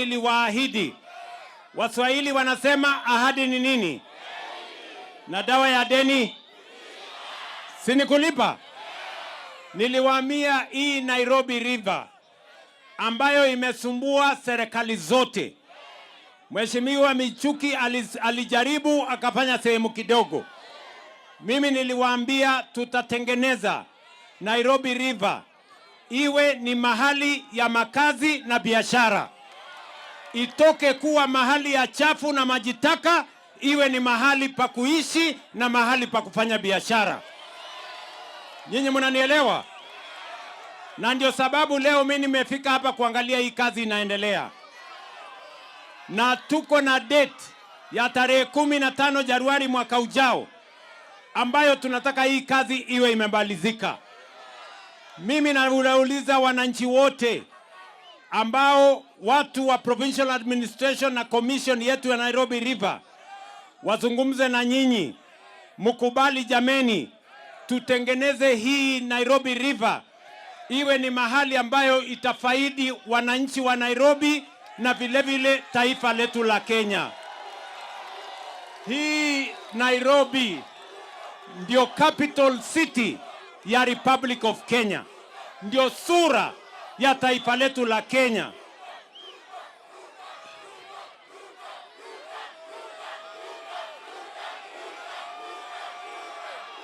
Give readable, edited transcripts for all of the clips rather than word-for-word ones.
Niliwaahidi. Waswahili wanasema ahadi ni nini? Na dawa ya deni si ni kulipa. Niliwaambia hii Nairobi River ambayo imesumbua serikali zote. Mheshimiwa Michuki alijaribu akafanya sehemu kidogo. Mimi niliwaambia tutatengeneza Nairobi River iwe ni mahali ya makazi na biashara. Itoke kuwa mahali ya chafu na majitaka, iwe ni mahali pa kuishi na mahali pa kufanya biashara. Nyinyi mnanielewa? Na ndio sababu leo mimi nimefika hapa kuangalia hii kazi inaendelea. Na tuko na date ya tarehe 15 Januari mwaka ujao ambayo tunataka hii kazi iwe imemalizika. Mimi nauliza wananchi wote ambao watu wa provincial administration na commission yetu ya Nairobi River wazungumze na nyinyi, mkubali jameni, tutengeneze hii Nairobi River iwe ni mahali ambayo itafaidi wananchi wa Nairobi na vile vile taifa letu la Kenya. Hii Nairobi ndio capital city ya Republic of Kenya, ndio sura ya taifa letu la Kenya.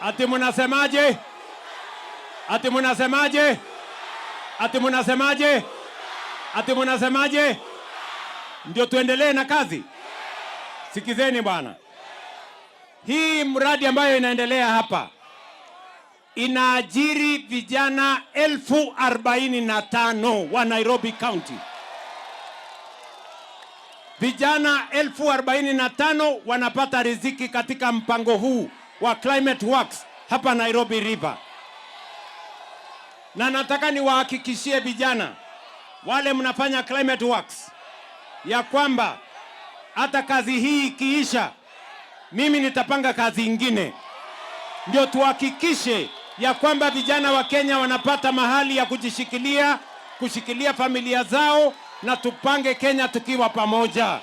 Ati mnasemaje? Ati mnasemaje? Ati mnasemaje? Ati mnasemaje? Ndio tuendelee na kazi. Sikizeni bwana. Hii mradi ambayo inaendelea hapa inaajiri vijana 45,000 wa Nairobi County. Vijana 45,000 wanapata riziki katika mpango huu wa Climate Works hapa Nairobi River. Na nataka niwahakikishie vijana wale mnafanya Climate Works ya kwamba hata kazi hii ikiisha, mimi nitapanga kazi ingine. Ndio tuhakikishe ya kwamba vijana wa Kenya wanapata mahali ya kujishikilia, kushikilia familia zao, na tupange Kenya tukiwa pamoja.